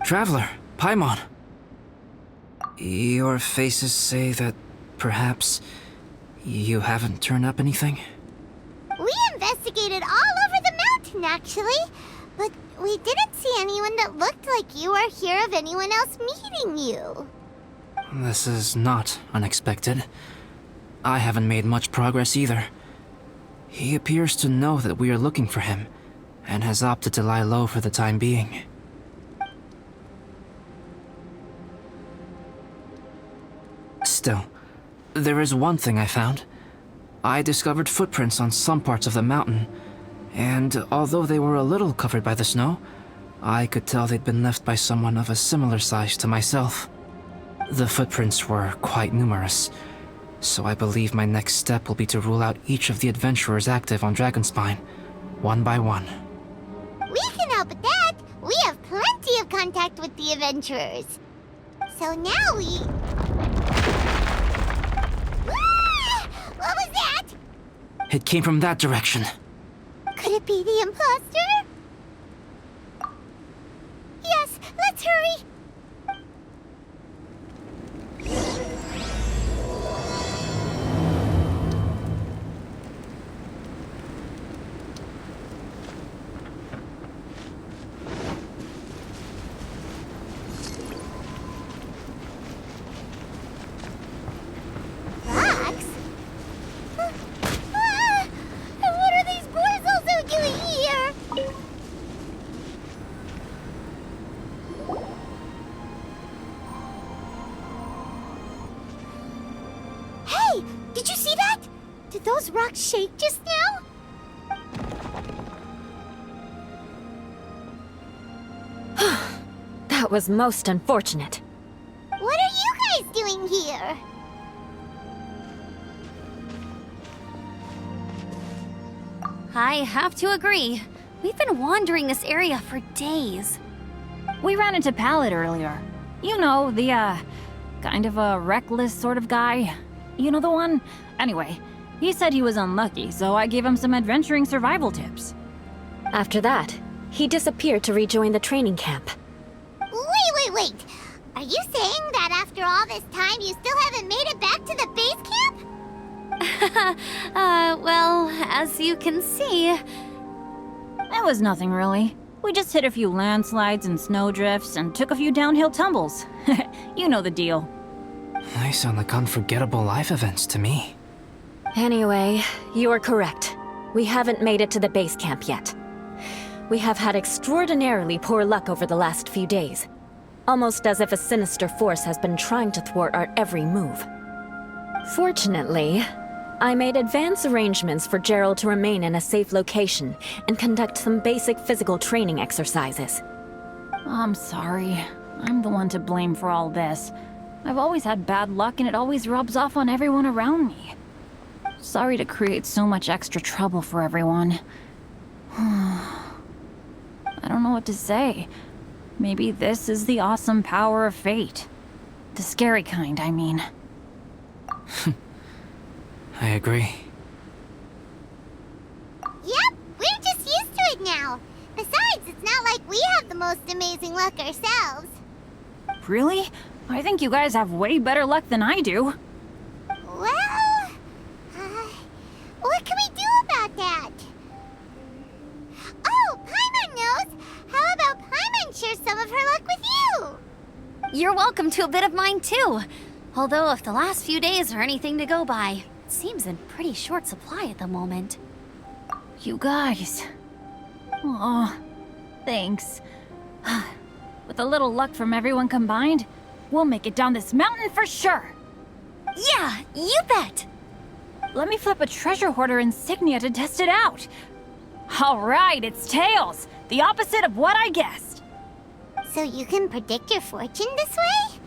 Traveler, Paimon. Your faces say that perhaps you haven't turned up anything? We investigated all over the mountain, actually. But we didn't see anyone that looked like you or hear of anyone else meeting you. This is not unexpected. I haven't made much progress either. He appears to know that we are looking for him, and has opted to lie low for the time being. Still, there is one thing I found. I discovered footprints on some parts of the mountain, and although they were a little covered by the snow, I could tell they'd been left by someone of a similar size to myself. The footprints were quite numerous, so I believe my next step will be to rule out each of the adventurers active on Dragonspine, one by one. We can help with that. We have plenty of contact with the adventurers. So now we... Ah! What was that? It came from that direction. Could it be the imposter? Yes, let's hurry. Rocks? Ah! What are these boys also doing here? Hey! Did you see that? Did those rocks shake just now? That was most unfortunate. What are you guys doing here? I have to agree. We've been wandering this area for days. We ran into Pallet earlier. You know, the, kind of a reckless sort of guy. You know the one? Anyway, he said he was unlucky, so I gave him some adventuring survival tips. After that, he disappeared to rejoin the training camp. Wait. Are you saying that after all this time you still haven't made it back to the base camp? Well, as you can see... It was nothing really. We just hit a few landslides and snowdrifts and took a few downhill tumbles. You know the deal. They sound like unforgettable life events to me. Anyway, you're correct. We haven't made it to the base camp yet. We have had extraordinarily poor luck over the last few days. Almost as if a sinister force has been trying to thwart our every move. Fortunately, I made advance arrangements for Gerald to remain in a safe location and conduct some basic physical training exercises. I'm sorry. I'm the one to blame for all this. I've always had bad luck and it always rubs off on everyone around me. Sorry to create so much extra trouble for everyone. I don't know what to say. Maybe this is the awesome power of fate. The scary kind, I mean. I agree. Yep, we're just used to it now. Besides, it's not like we have the most amazing luck ourselves. Really? I think you guys have way better luck than I do. Well, what can we do about that? Oh, Paimon knows! How about Paimon share some of her luck with you? You're welcome to a bit of mine too. Although if the last few days are anything to go by, it seems in pretty short supply at the moment. You guys. Aw, thanks. With a little luck from everyone combined, we'll make it down this mountain for sure. Yeah, you bet! Let me flip a treasure hoarder insignia to test it out. All right, it's tails. The opposite of what I guessed. So you can predict your fortune this way?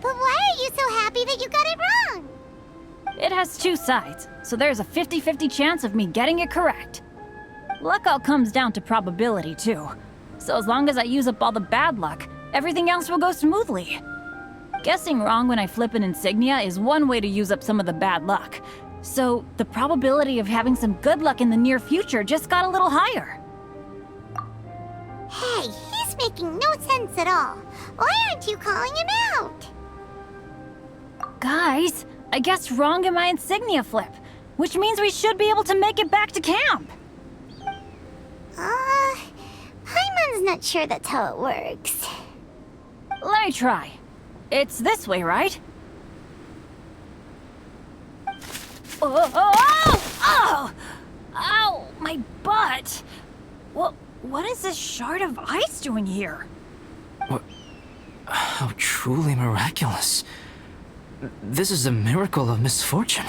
But why are you so happy that you got it wrong? It has two sides, so there's a 50-50 chance of me getting it correct. Luck all comes down to probability, too. So as long as I use up all the bad luck, everything else will go smoothly. Guessing wrong when I flip an insignia is one way to use up some of the bad luck. So the probability of having some good luck in the near future just got a little higher. Hey, he's making no sense at all. Why aren't you calling him out? Guys, I guess wrong in my insignia flip, which means we should be able to make it back to camp. Paimon's not sure that's how it works. Let me try. It's this way, right? Oh! Ow! My butt! What is this shard of ice doing here? What? How truly miraculous. This is a miracle of misfortune.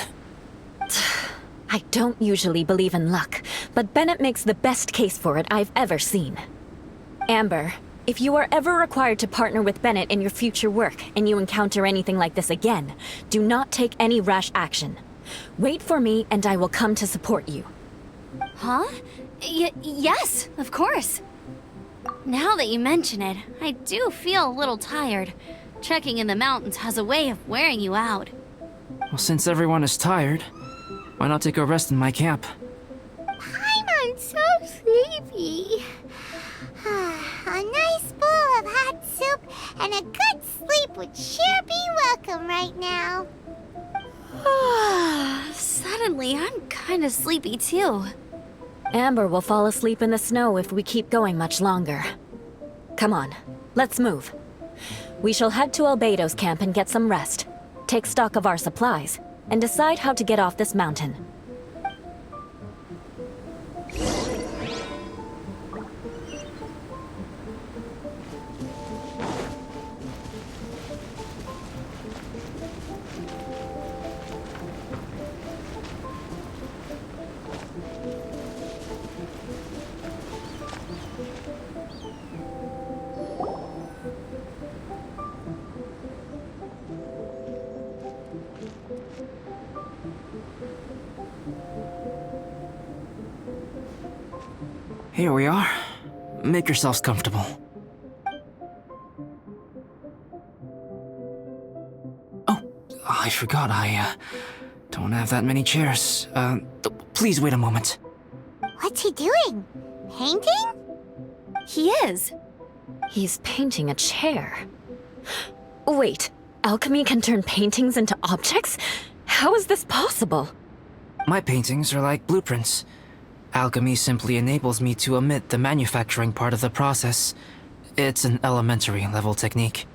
I don't usually believe in luck, but Bennett makes the best case for it I've ever seen. Amber, if you are ever required to partner with Bennett in your future work and you encounter anything like this again, do not take any rash action. Wait for me and I will come to support you. Huh? Yes, of course. Now that you mention it, I do feel a little tired. Trekking in the mountains has a way of wearing you out. Well, since everyone is tired, why not take a rest in my camp? Paimon's so sleepy. A nice bowl of hot soup and a good sleep would sure be welcome right now. Suddenly, I'm kinda sleepy too. Amber will fall asleep in the snow if we keep going much longer. Come on, let's move. We shall head to Albedo's camp and get some rest, take stock of our supplies, and decide how to get off this mountain. Here we are. Make yourselves comfortable. Oh, I forgot I don't have that many chairs. Please wait a moment. What's he doing? Painting? He is. He's painting a chair. Wait, alchemy can turn paintings into objects? How is this possible? My paintings are like blueprints. Alchemy simply enables me to omit the manufacturing part of the process. It's an elementary level technique.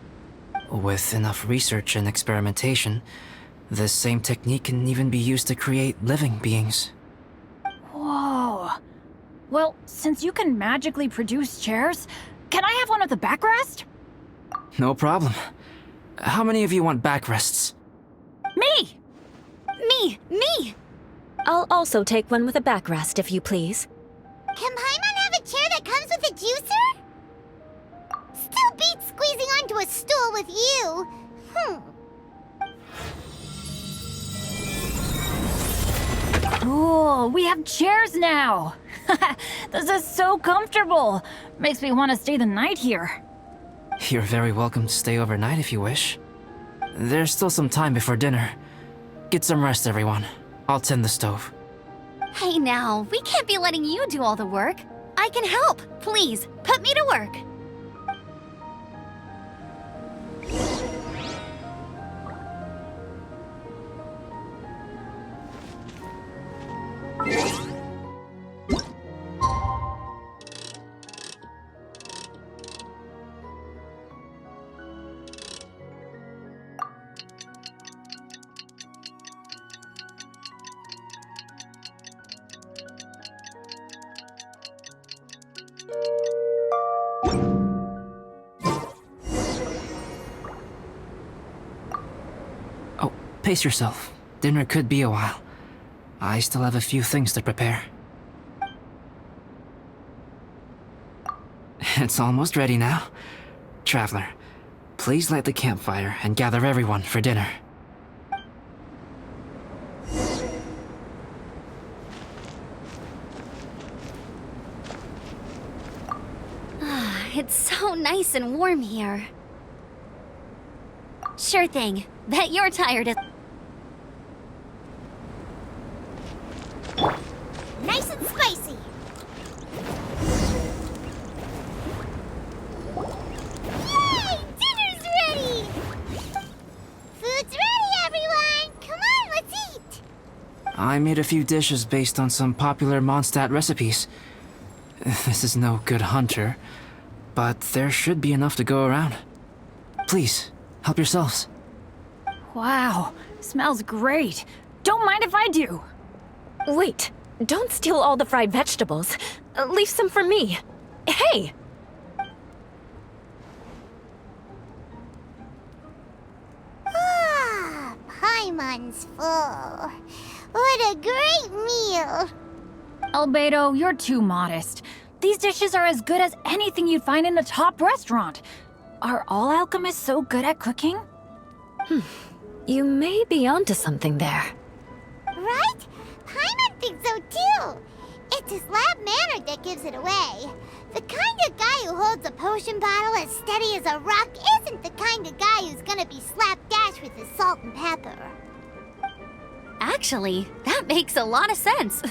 With enough research and experimentation, this same technique can even be used to create living beings. Whoa. Well, since you can magically produce chairs, can I have one with a backrest? No problem. How many of you want backrests? Me! Me! I'll also take one with a backrest, if you please. Can Paimon have a chair that comes with a juicer? Still beats squeezing onto a stool with you. Cool, we have chairs now! This is so comfortable! Makes me want to stay the night here. You're very welcome to stay overnight if you wish. There's still some time before dinner. Get some rest, everyone. I'll tend the stove. Hey now, we can't be letting you do all the work. I can help. Please, put me to work. Oh, pace yourself. Dinner could be a while. I still have a few things to prepare. It's almost ready now. Traveler, please light the campfire and gather everyone for dinner. It's so nice and warm here. Sure thing. Bet you're tired as... Nice and spicy. I made a few dishes based on some popular Mondstadt recipes. This is no good hunter, but there should be enough to go around. Please, help yourselves. Wow, smells great. Don't mind if I do. Wait, don't steal all the fried vegetables. Leave some for me. Hey! Ah, Paimon's full. What a great meal! Albedo, you're too modest. These dishes are as good as anything you'd find in a top restaurant. Are all alchemists so good at cooking? You may be onto something there. Right? Paimon thinks so too. It's his lab manner that gives it away. The kind of guy who holds a potion bottle as steady as a rock isn't the kind of guy who's gonna be slapdash with his salt and pepper. Actually, that makes a lot of sense.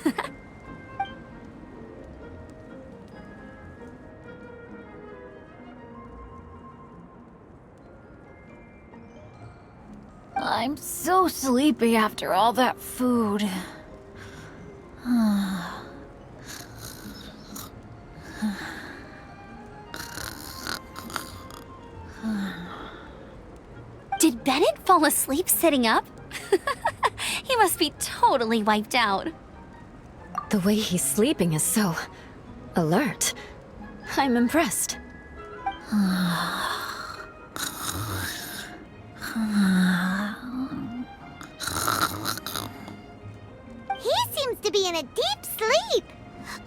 I'm so sleepy after all that food. Did Bennett fall asleep sitting up? He must be totally wiped out. The way he's sleeping is so alert. I'm impressed. He seems to be in a deep sleep.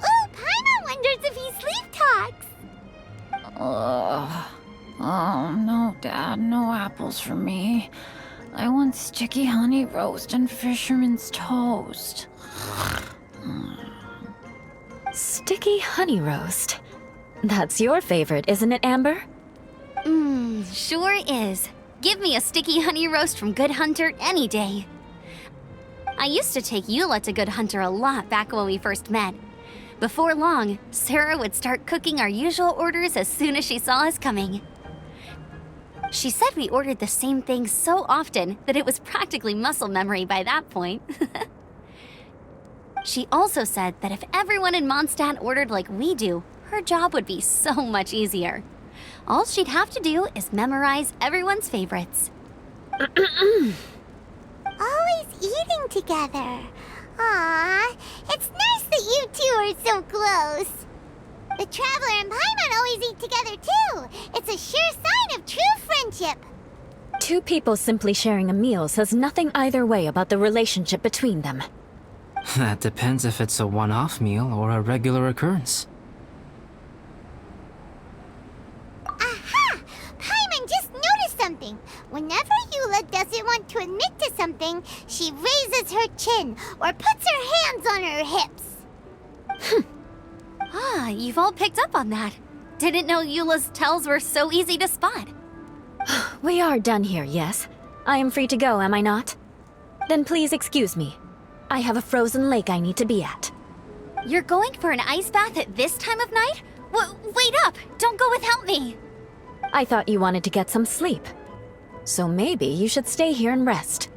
Ooh, Paimon wonders if he sleep talks. Oh, no, Dad, no apples for me. I want sticky honey roast and fisherman's toast. Sticky honey roast. That's your favorite, isn't it, Amber? Sure is. Give me a sticky honey roast from Good Hunter any day. I used to take Eula to Good Hunter a lot back when we first met. Before long, Sarah would start cooking our usual orders as soon as she saw us coming. She said we ordered the same thing so often that it was practically muscle memory by that point. She also said that if everyone in Mondstadt ordered like we do, her job would be so much easier. All she'd have to do is memorize everyone's favorites. Always eating together. Aww, it's nice that you two are so close. The Traveler and Paimon always eat together too. It's a sure sign of true friendship. Two people simply sharing a meal says nothing either way about the relationship between them. That depends if it's a one-off meal or a regular occurrence. Aha! Paimon just noticed something. Whenever Eula doesn't want to admit to something, she raises her chin or puts her hands on her hips. Ah, you've all picked up on that. Didn't know Eula's tells were so easy to spot. We are done here, yes? I am free to go, am I not? Then please excuse me. I have a frozen lake I need to be at. You're going for an ice bath at this time of night? Wait up! Don't go without me! I thought you wanted to get some sleep. So maybe you should stay here and rest.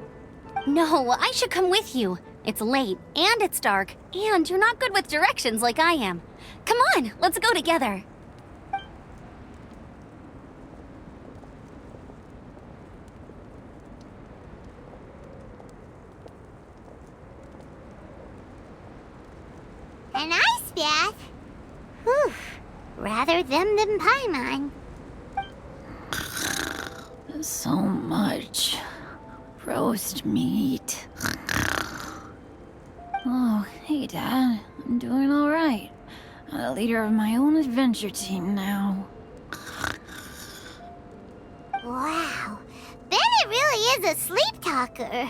No, I should come with you. It's late, and it's dark, and you're not good with directions like I am. Come on, let's go together. An ice bath? Whew. Rather them than Paimon. So much roast meat. Oh, hey, Dad. I'm doing all right. I'm the leader of my own adventure team now. Wow. Bennett really is a sleep talker.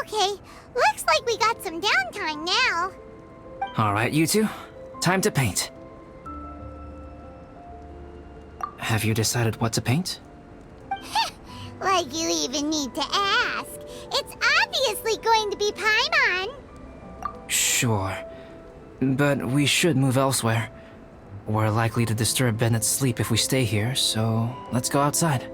Okay, looks like we got some downtime now. Alright, you two. Time to paint. Have you decided what to paint? Like you even need to ask. It's obviously going to be Paimon. Sure. But we should move elsewhere. We're likely to disturb Bennett's sleep if we stay here, so let's go outside.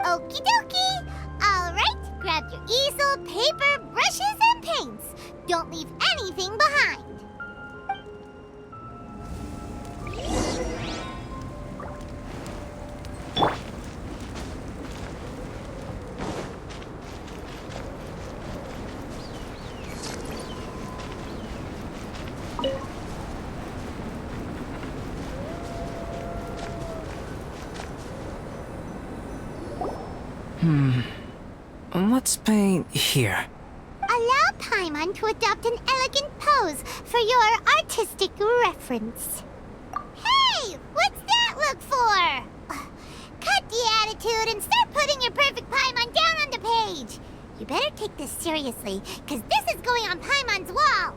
Okie dokie. All right, grab your easel, paper, brushes, and paints. Don't leave anything behind. Let's paint here. Allow Paimon to adopt an elegant pose for your artistic reference. Hey! What's that look for? Cut the attitude and start putting your perfect Paimon down on the page. You better take this seriously, because this is going on Paimon's wall.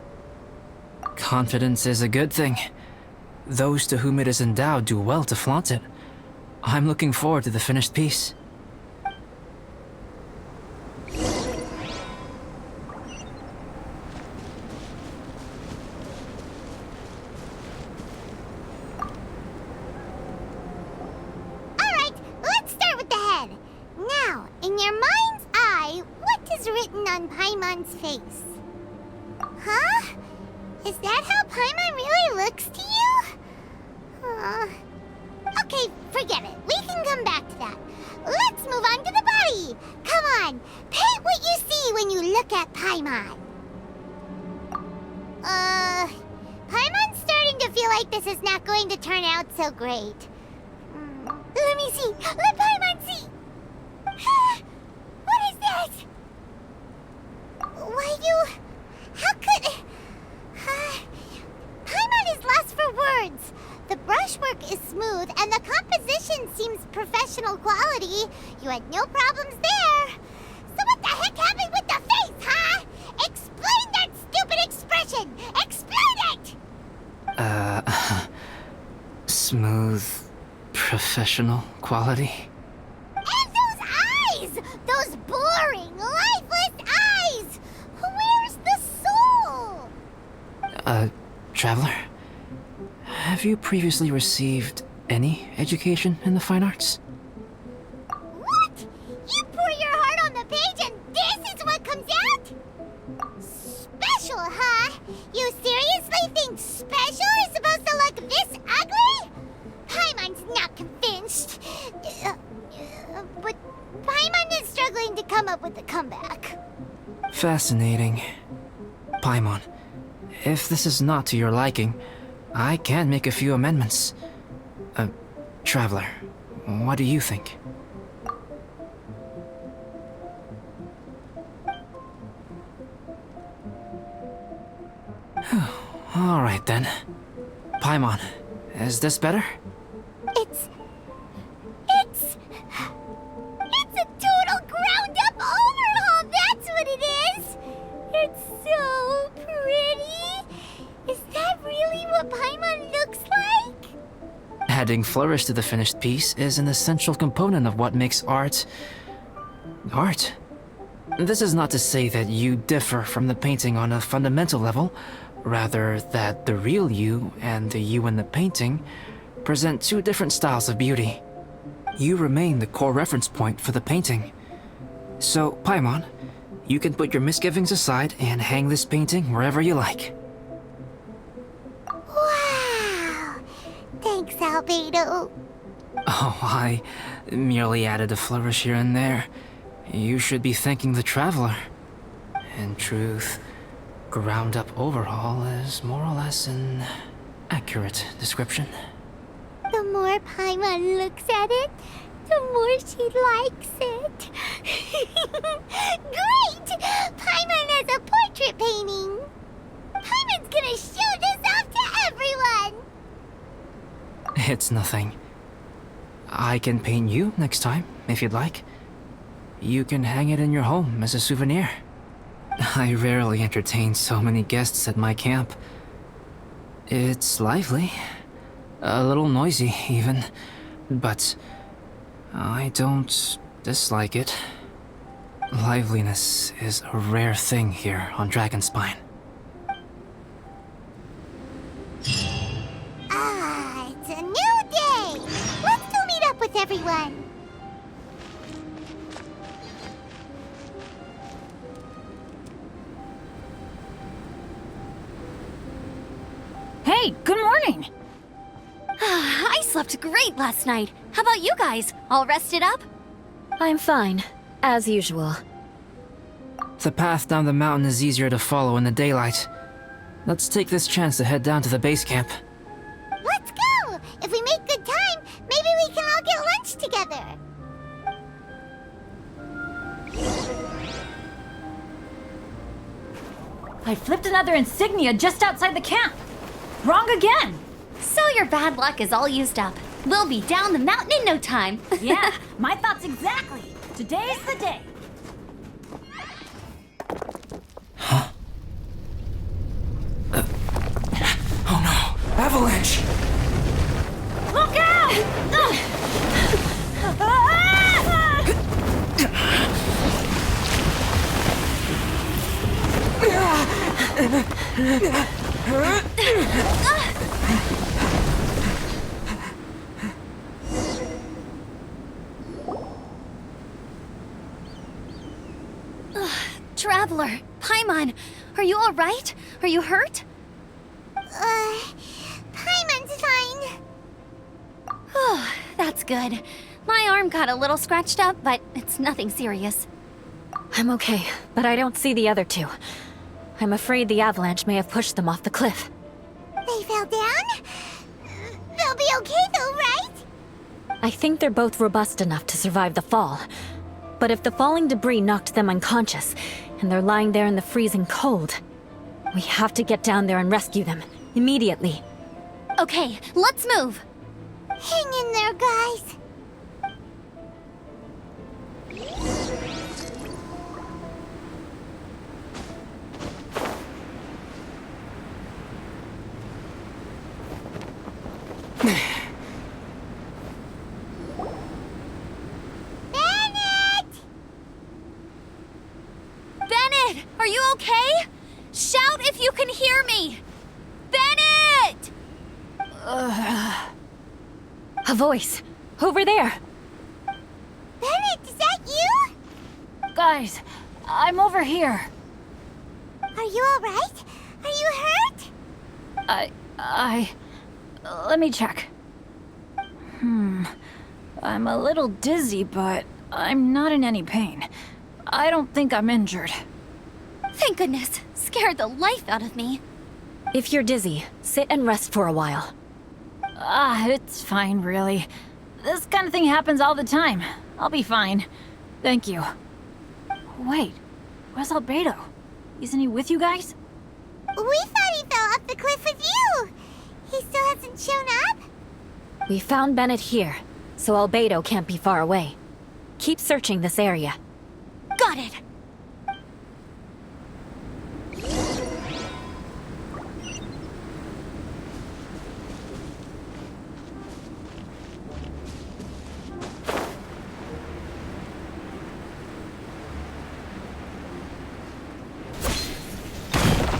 Confidence is a good thing. Those to whom it is endowed do well to flaunt it. I'm looking forward to the finished piece. Alright, let's start with the head. Now, in your mind's eye, what is written on Paimon's face? Huh? Is that how Paimon really looks to you? Okay, forget it. We can come back to that. Let's move on to the body. Come on, paint what you see when you look at Paimon. Paimon's starting to feel like this is not going to turn out so great. Let me see. Let Paimon see. What is that? How could... Paimon is lost for words. The brushwork is smooth and the composition seems professional quality. You had no problems there. So what the heck happened with the face, huh? Explain that stupid expression! Explain it! Smooth, professional quality. And those eyes! Those boring, lifeless eyes! Where's the soul? Traveler? Have you previously received any education in the fine arts? What? You pour your heart on the page and this is what comes out? Special, huh? You seriously think special is supposed to look this ugly? Paimon's not convinced. But Paimon is struggling to come up with a comeback. Fascinating. Paimon, if this is not to your liking, I can make a few amendments. Traveler, what do you think? Alright then. Paimon, is this better? It's a total ground-up overhaul, that's what it is! It's so pretty! Is that really what Paimon looks like? Adding flourish to the finished piece is an essential component of what makes art... art. This is not to say that you differ from the painting on a fundamental level, rather that the real you and the you in the painting present two different styles of beauty. You remain the core reference point for the painting. So, Paimon, you can put your misgivings aside and hang this painting wherever you like. Wow! Thanks, Albedo. Oh, I merely added a flourish here and there. You should be thanking the Traveler. In truth, ground-up overhaul is more or less an accurate description. The more Paimon looks at it, the more she likes it. Great! Paimon has a portrait painting. Paimon's gonna show this off to everyone. It's nothing. I can paint you next time, if you'd like. You can hang it in your home as a souvenir. I rarely entertain so many guests at my camp. It's lively. A little noisy, even. But I don't dislike it. Liveliness is a rare thing here on Dragonspine. It's a new day. Let's go meet up with everyone. Hey, good morning! I slept great last night. How about you guys? All rested up? I'm fine, as usual. The path down the mountain is easier to follow in the daylight. Let's take this chance to head down to the base camp. Let's go! If we make good time, maybe we can all get lunch together. I flipped another insignia just outside the camp. Wrong again! So your bad luck is all used up. We'll be down the mountain in no time. Yeah, my thoughts exactly. Today's the day. Oh no! Avalanche! Look out! Traveler, Paimon, are you all right? Are you hurt? Paimon's fine. Oh, that's good. My arm got a little scratched up, but it's nothing serious. I'm okay, but I don't see the other two. I'm afraid the avalanche may have pushed them off the cliff. They fell down? They'll be okay though, right? I think they're both robust enough to survive the fall. But if the falling debris knocked them unconscious, and they're lying there in the freezing cold, we have to get down there and rescue them, immediately. Okay, let's move. Hang in there, guys. Bennett, are you okay? Shout if you can hear me! Bennett! A voice! Over there! Bennett, is that you? Guys, I'm over here. Are you alright? Are you hurt? Let me check. I'm a little dizzy, but I'm not in any pain. I don't think I'm injured. Thank goodness. Scared the life out of me. If you're dizzy, sit and rest for a while. It's fine, really. This kind of thing happens all the time. I'll be fine. Thank you. Wait, where's Albedo? Isn't he with you guys? We thought he fell off the cliff with you. He still hasn't shown up? We found Bennett here, so Albedo can't be far away. Keep searching this area. Got it.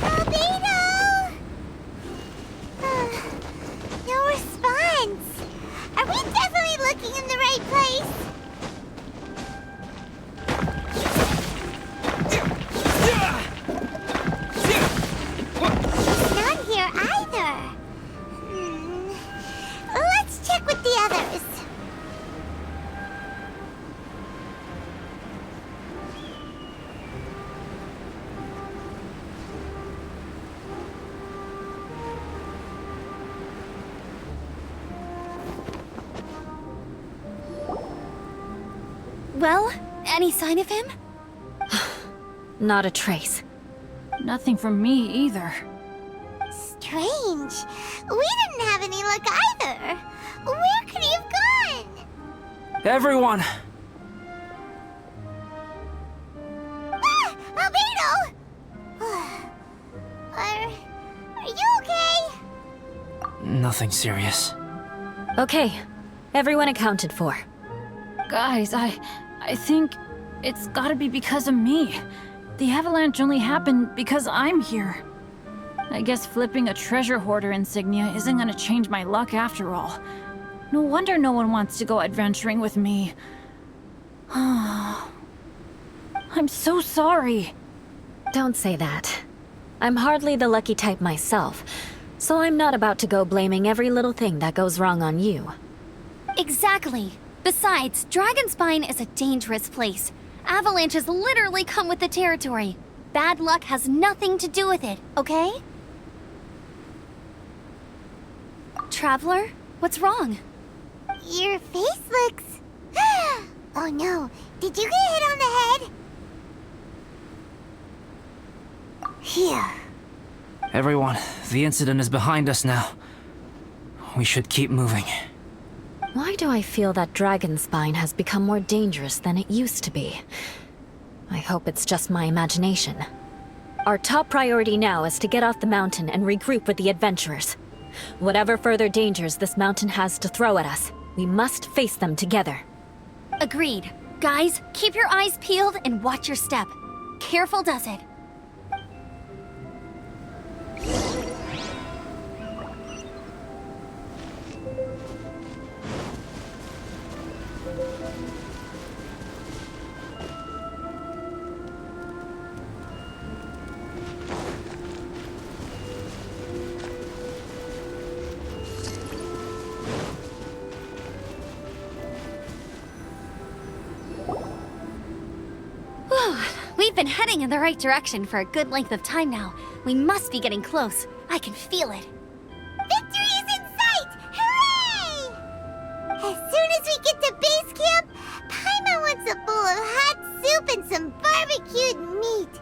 Albedo! No response. Are we definitely looking in the right place? Not here either. Let's check with the others. Well, any sign of him? Not a trace. Nothing from me either. Strange. We didn't have any luck either. Where could he have gone? Everyone! Ah! Albedo! Are you okay? Nothing serious. Okay, everyone accounted for. Guys, I think it's gotta be because of me. The avalanche only happened because I'm here. I guess flipping a treasure hoarder insignia isn't gonna change my luck after all. No wonder no one wants to go adventuring with me. I'm so sorry. Don't say that. I'm hardly the lucky type myself, So I'm not about to go blaming every little thing that goes wrong on you. Exactly. Besides, Dragonspine is a dangerous place. Avalanches literally come with the territory. Bad luck has nothing to do with it, okay? Traveler, what's wrong? Your face looks... Oh no, did you get hit on the head? Phew. Everyone, the incident is behind us now. We should keep moving. Why do I feel that Dragonspine has become more dangerous than it used to be? I hope it's just my imagination. Our top priority now is to get off the mountain and regroup with the adventurers. Whatever further dangers this mountain has to throw at us, we must face them together. Agreed. Guys, keep your eyes peeled and watch your step. Careful does it. We've been heading in the right direction for a good length of time now. We must be getting close. I can feel it. Victory is in sight! Hooray! As soon as we get to base camp, Paimon wants a bowl of hot soup and some barbecued meat.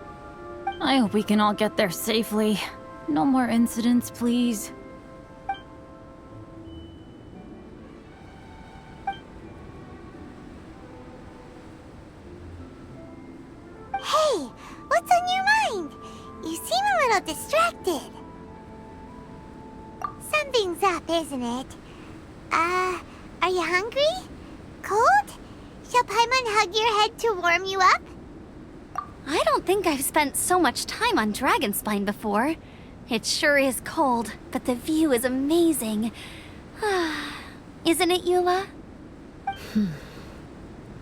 I hope we can all get there safely. No more incidents, please. Hey, what's on your mind? You seem a little distracted. Something's up, isn't it? Are you hungry? Cold? Shall Paimon hug your head to warm you up? I don't think I've spent so much time on Dragonspine before. It sure is cold, but the view is amazing. Isn't it, Eula?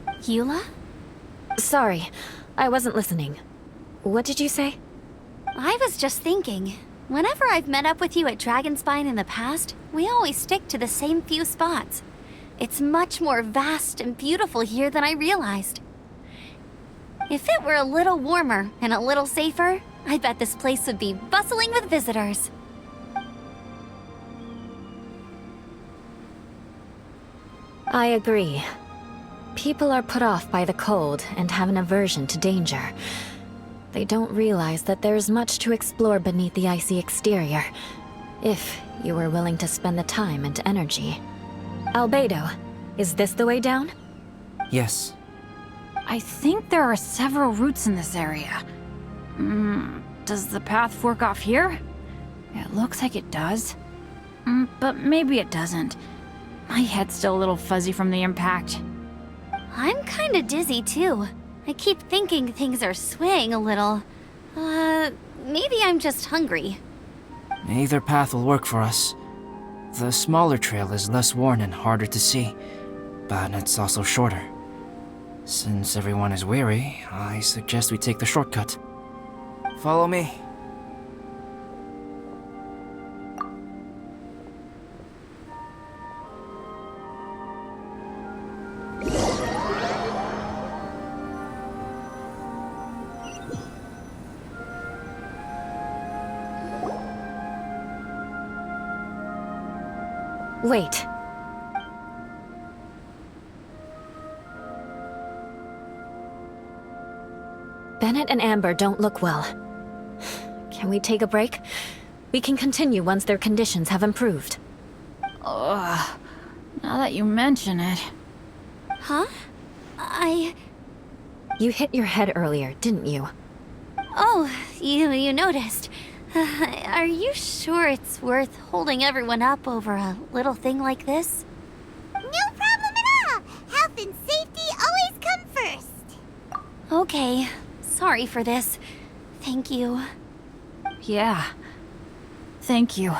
Eula? Sorry, I wasn't listening. What did you say? I was just thinking. Whenever I've met up with you at Dragonspine in the past, we always stick to the same few spots. It's much more vast and beautiful here than I realized. If it were a little warmer and a little safer, I bet this place would be bustling with visitors. I agree. People are put off by the cold and have an aversion to danger. They don't realize that there's much to explore beneath the icy exterior, if you were willing to spend the time and energy. Albedo, is this the way down? Yes. I think there are several routes in this area. Does the path fork off here? It looks like it does. But maybe it doesn't. My head's still a little fuzzy from the impact. I'm kinda dizzy too. I keep thinking things are swaying a little. Maybe I'm just hungry. Either path will work for us. The smaller trail is less worn and harder to see, but it's also shorter. Since everyone is weary, I suggest we take the shortcut. Follow me. Wait. Bennett and Amber don't look well. Can we take a break? We can continue once their conditions have improved. Ugh. Now that you mention it. Huh? You hit your head earlier, didn't you? Oh, you noticed. Are you sure it's worth holding everyone up over a little thing like this? No problem at all! Health and safety always come first! Okay. Sorry for this. Thank you. Yeah. Thank you.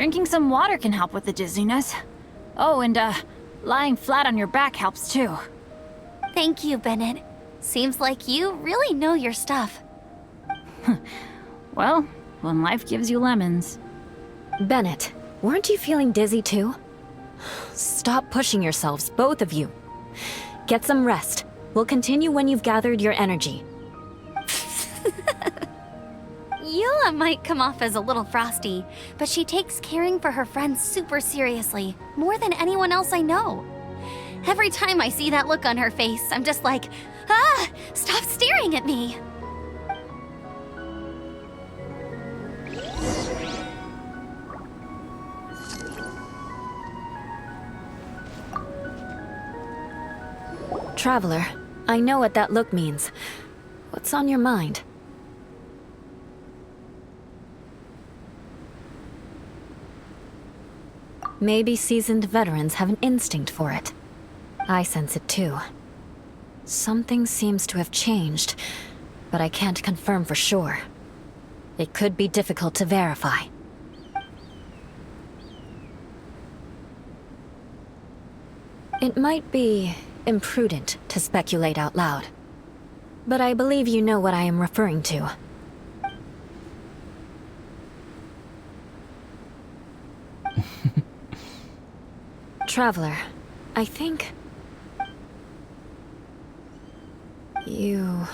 drinking some water can help with the dizziness. Oh, and lying flat on your back helps too. Thank you, Bennett. Seems like you really know your stuff. Well, when life gives you lemons. Bennett, weren't you feeling dizzy too? Stop pushing yourselves, both of you. Get some rest. We'll continue when you've gathered your energy. Eula might come off as a little frosty, but she takes caring for her friends super seriously, more than anyone else I know. Every time I see that look on her face, I'm just like, ah, stop staring at me. Traveler, I know what that look means. What's on your mind? Maybe seasoned veterans have an instinct for it. I sense it too. Something seems to have changed, but I can't confirm for sure. It could be difficult to verify. It might be imprudent to speculate out loud, but I believe you know what I am referring to. Traveler, I think... you...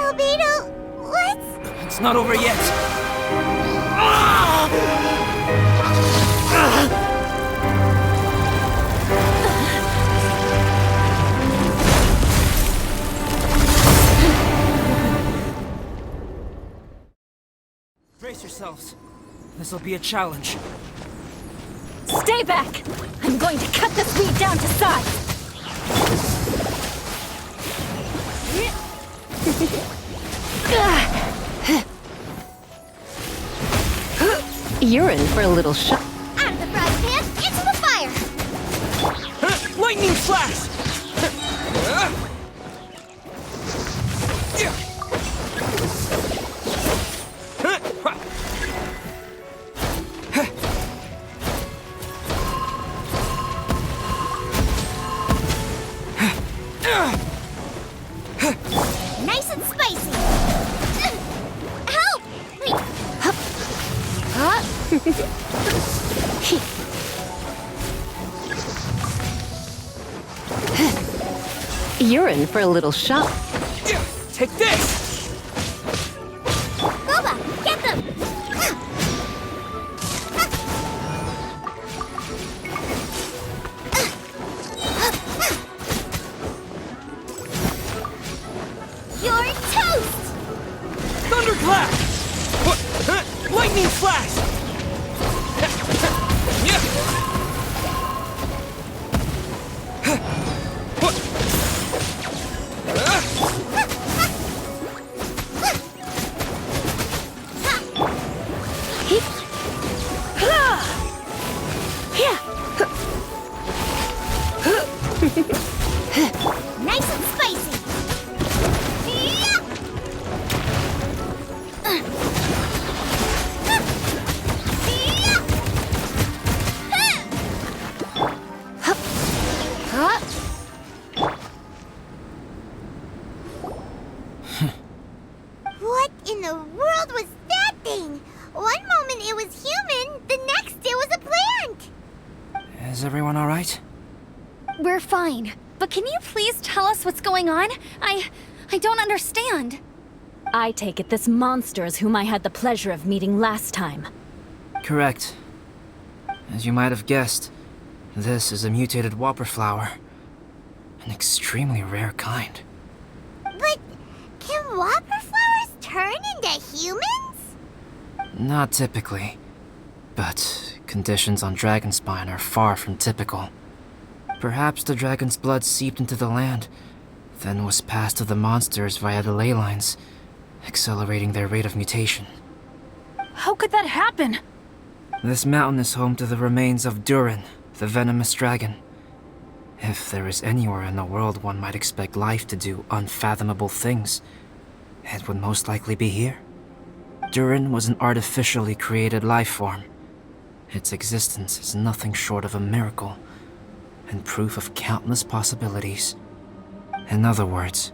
Albedo, what's... It's not over yet. Brace yourselves. This'll be a challenge. Stay back! I'm going to cut this weed down to size! You're in for a little shock. Out of the frying pan, into the fire! Lightning flash! Nice and spicy! Help! Wait, You're in for a little shock. Take this! Boba, get them! You're toast! Thunderclap! Lightning flash! What in the world was that thing? One moment it was human, the next it was a plant! Is everyone alright? We're fine. But can you please tell us what's going on? I don't understand. I take it this monster is whom I had the pleasure of meeting last time. Correct. As you might have guessed, this is a mutated whopper flower. An extremely rare kind. But can whopper flowers turn into humans? Not typically, but conditions on Dragonspine are far from typical. Perhaps the dragon's blood seeped into the land, then was passed to the monsters via the ley lines, accelerating their rate of mutation. How could that happen? This mountain is home to the remains of Durin, the venomous dragon. If there is anywhere in the world one might expect life to do unfathomable things, it would most likely be here. Durin was an artificially created life form. Its existence is nothing short of a miracle, and proof of countless possibilities. In other words,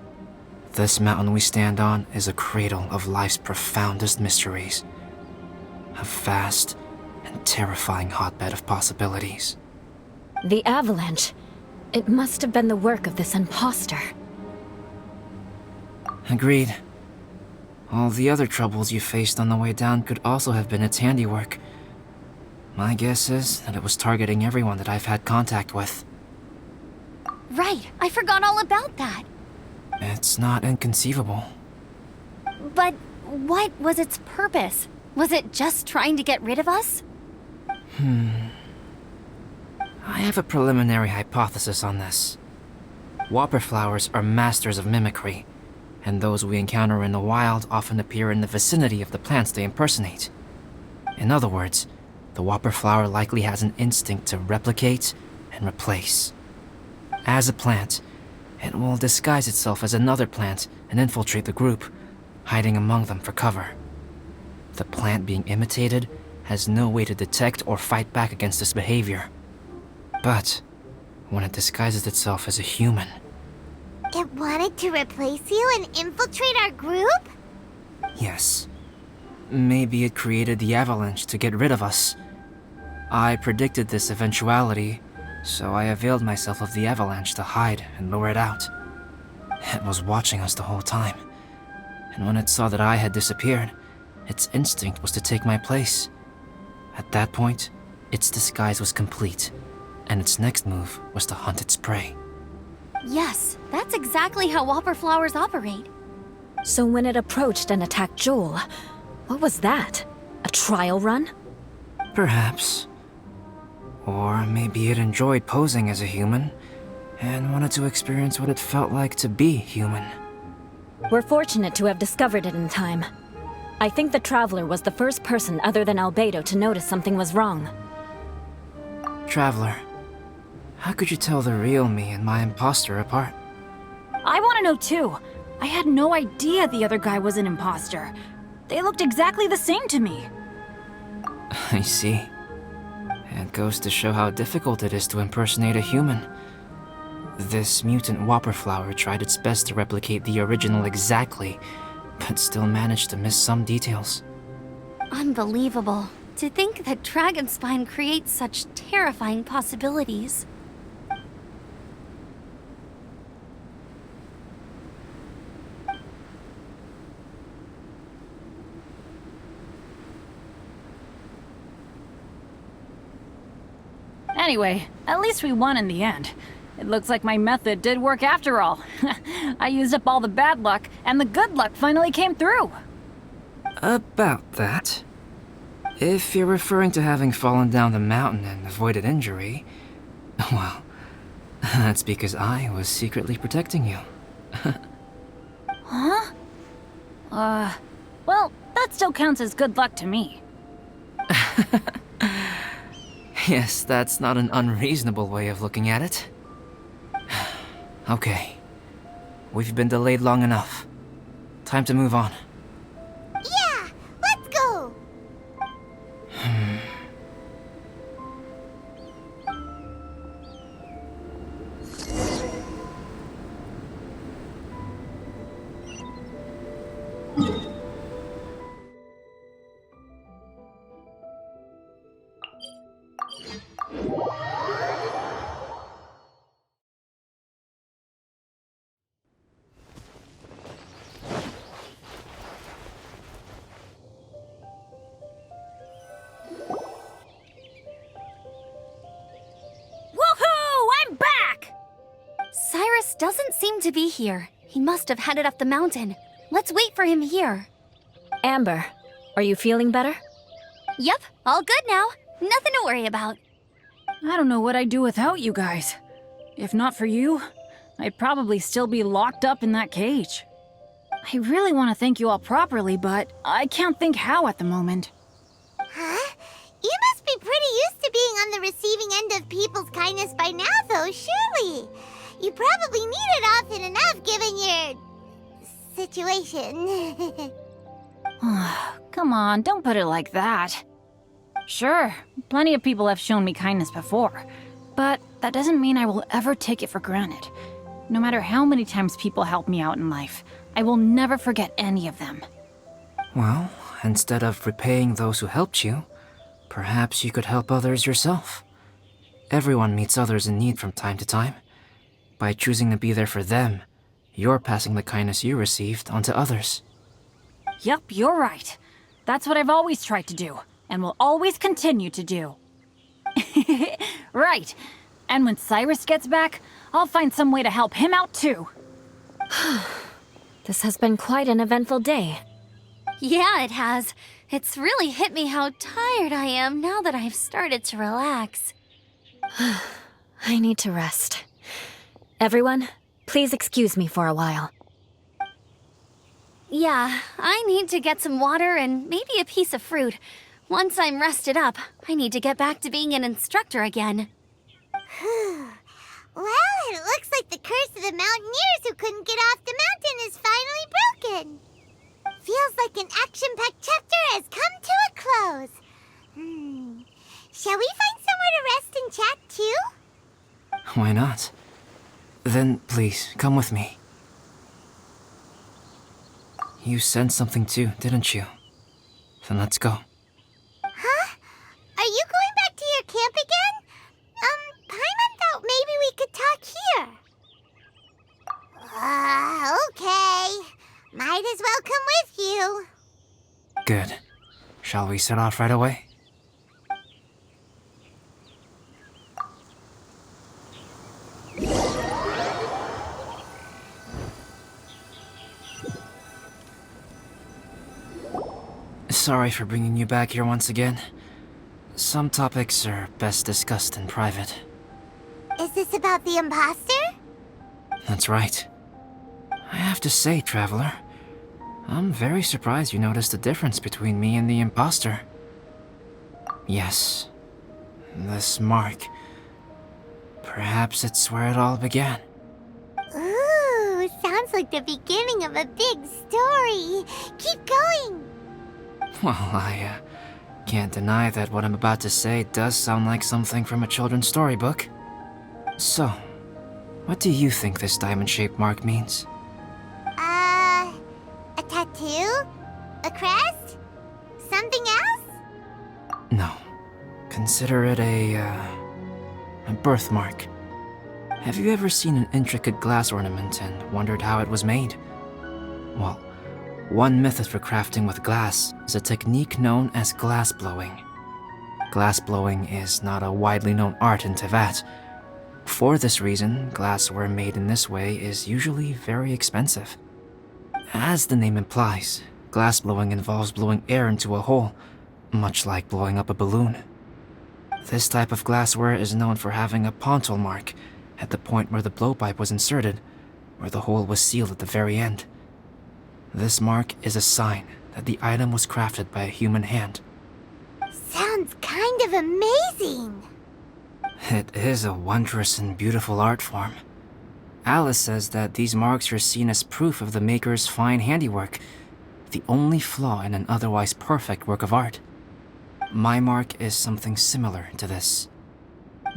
this mountain we stand on is a cradle of life's profoundest mysteries. A vast and terrifying hotbed of possibilities. The avalanche. It must have been the work of this imposter. Agreed. All the other troubles you faced on the way down could also have been its handiwork. My guess is that it was targeting everyone that I've had contact with. Right, I forgot all about that. It's not inconceivable. But what was its purpose? Was it just trying to get rid of us? I have a preliminary hypothesis on this. Whopper flowers are masters of mimicry, and those we encounter in the wild often appear in the vicinity of the plants they impersonate. In other words, the whopper flower likely has an instinct to replicate and replace. As a plant, it will disguise itself as another plant and infiltrate the group, hiding among them for cover. The plant being imitated has no way to detect or fight back against this behavior. But when it disguises itself as a human, It wanted to replace you and infiltrate our group? yes, maybe it created the avalanche to get rid of us. I predicted this eventuality, so I availed myself of the avalanche to hide and lure it out. It was watching us the whole time, and when it saw that I had disappeared, its instinct was to take my place. At that point, its disguise was complete, and its next move was to hunt its prey. Yes, that's exactly how whopper flowers operate. So when it approached and attacked Joel, what was that? A trial run? Perhaps. Or maybe it enjoyed posing as a human, and wanted to experience what it felt like to be human. We're fortunate to have discovered it in time. I think the Traveler was the first person other than Albedo to notice something was wrong. Traveler, how could you tell the real me and my imposter apart? I want to know too. I had no idea the other guy was an imposter. They looked exactly the same to me. I see. It goes to show how difficult it is to impersonate a human. This mutant whopper flower tried its best to replicate the original exactly, but still managed to miss some details. Unbelievable. To think that Dragonspine creates such terrifying possibilities. Anyway, at least we won in the end. It looks like my method did work after all. I used up all the bad luck, and the good luck finally came through. About that. If you're referring to having fallen down the mountain and avoided injury, well, that's because I was secretly protecting you. Huh? Well, that still counts as good luck to me. Yes, that's not an unreasonable way of looking at it. Okay. We've been delayed long enough. Time to move on. Yeah, let's go! seemed to be here. He must have headed up the mountain. Let's wait for him here. Amber, are you feeling better? Yep, all good now. Nothing to worry about. I don't know what I'd do without you guys. If not for you, I'd probably still be locked up in that cage. I really want to thank you all properly, but I can't think how at the moment. Huh? You must be pretty used to being on the receiving end of people's kindness by now, though, surely. You probably need it often enough given your situation. Come on, don't put it like that. Sure, plenty of people have shown me kindness before, but that doesn't mean I will ever take it for granted. No matter how many times people help me out in life, I will never forget any of them. Well, instead of repaying those who helped you, perhaps you could help others yourself. Everyone meets others in need from time to time. By choosing to be there for them, you're passing the kindness you received onto others. Yep, you're right. That's what I've always tried to do, and will always continue to do. Right. And when Cyrus gets back, I'll find some way to help him out too. This has been quite an eventful day. Yeah, it has. It's really hit me how tired I am now that I've started to relax. I need to rest. Everyone, please excuse me for a while. Yeah, I need to get some water and maybe a piece of fruit. Once I'm rested up, I need to get back to being an instructor again. Well, it looks like the curse of the mountaineers who couldn't get off the mountain is finally broken. Feels like an action-packed chapter has come to a close. Shall we find somewhere to rest and chat too? Why not? Then please, come with me. You sensed something too, didn't you? Then let's go. Huh? Are you going back to your camp again? Paimon thought maybe we could talk here. Okay. Might as well come with you. Good. Shall we set off right away? Sorry for bringing you back here once again. Some topics are best discussed in private. Is this about the imposter? That's right. I have to say, Traveler, I'm very surprised you noticed the difference between me and the imposter. Yes, this mark. Perhaps it's where it all began. Ooh, sounds like the beginning of a big story. Keep going. Well, I can't deny that what I'm about to say does sound like something from a children's storybook. So, what do you think this diamond-shaped mark means? A tattoo? A crest? Something else? No. Consider it a birthmark. Have you ever seen an intricate glass ornament and wondered how it was made? Well, one method for crafting with glass is a technique known as glass blowing. Glass blowing is not a widely known art in Teyvat. For this reason, glassware made in this way is usually very expensive. As the name implies, glass blowing involves blowing air into a hole, much like blowing up a balloon. This type of glassware is known for having a pontil mark at the point where the blowpipe was inserted, where the hole was sealed at the very end. This mark is a sign that the item was crafted by a human hand. Sounds kind of amazing. It is a wondrous and beautiful art form. Alice says that these marks are seen as proof of the maker's fine handiwork, the only flaw in an otherwise perfect work of art. My mark is something similar to this.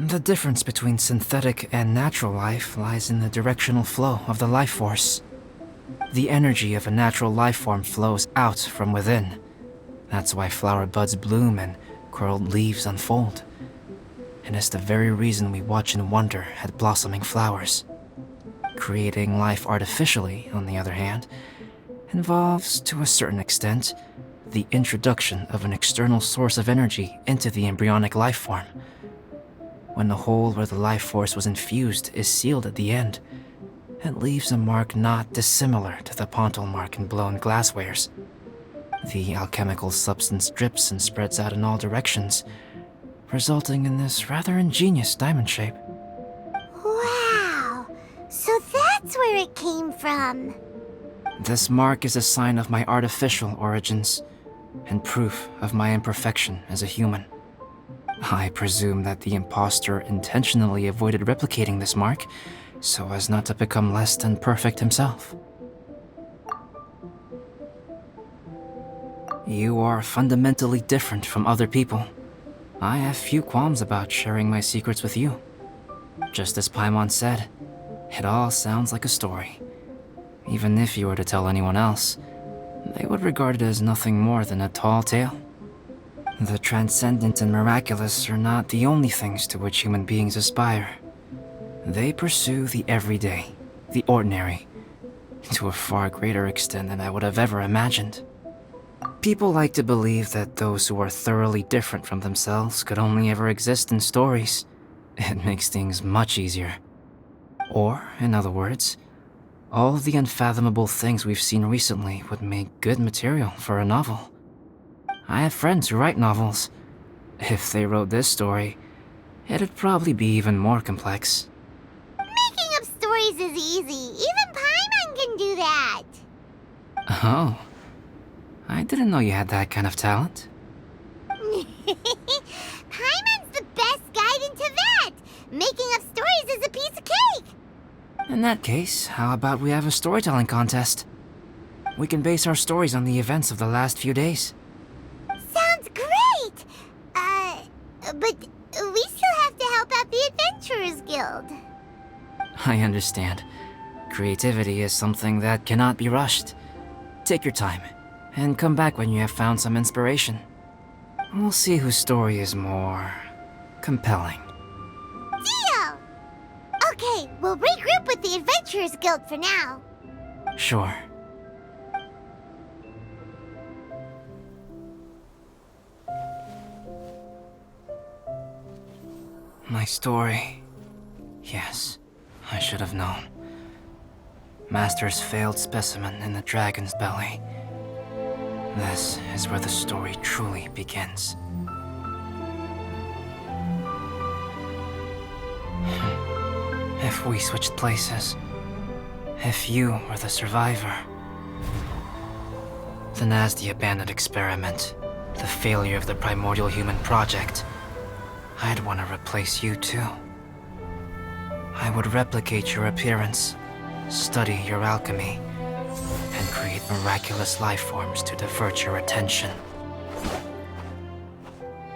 The difference between synthetic and natural life lies in the directional flow of the life force. The energy of a natural life form flows out from within. That's why flower buds bloom and curled leaves unfold. And it's the very reason we watch and wonder at blossoming flowers. Creating life artificially, on the other hand, involves, to a certain extent, the introduction of an external source of energy into the embryonic life form. When the hole where the life force was infused is sealed at the end, it leaves a mark not dissimilar to the pontal mark in blown glasswares. The alchemical substance drips and spreads out in all directions, resulting in this rather ingenious diamond shape. Wow! So that's where it came from. This mark is a sign of my artificial origins, and proof of my imperfection as a human. I presume that the impostor intentionally avoided replicating this mark, so as not to become less than perfect himself. You are fundamentally different from other people. I have few qualms about sharing my secrets with you. Just as Paimon said, it all sounds like a story. Even if you were to tell anyone else, they would regard it as nothing more than a tall tale. The transcendent and miraculous are not the only things to which human beings aspire. They pursue the everyday, the ordinary, to a far greater extent than I would have ever imagined. People like to believe that those who are thoroughly different from themselves could only ever exist in stories. It makes things much easier. Or, in other words, all of the unfathomable things we've seen recently would make good material for a novel. I have friends who write novels. If they wrote this story, it'd probably be even more complex. Making up stories is easy. Even Paimon can do that. Oh. I didn't know you had that kind of talent. Paimon's the best guide into that. Making up stories is a piece of cake. In that case, how about we have a storytelling contest? We can base our stories on the events of the last few days. Sounds great! But we still have to help out the Adventurers Guild. I understand. Creativity is something that cannot be rushed. Take your time, and come back when you have found some inspiration. We'll see whose story is more compelling. Deal! Okay, we'll regroup with the Adventurers Guild for now. Sure. My story. Yes, I should have known. Master's failed specimen in the dragon's belly. This is where the story truly begins. If we switched places, if you were the survivor, then as the abandoned experiment, the failure of the primordial human project, I'd want to replace you too. I would replicate your appearance, study your alchemy, and create miraculous life forms to divert your attention.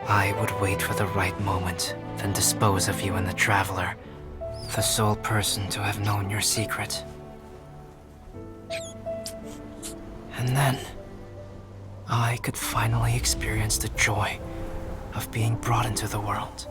I would wait for the right moment, then dispose of you in the Traveler, the sole person to have known your secret. And then, I could finally experience the joy of being brought into the world.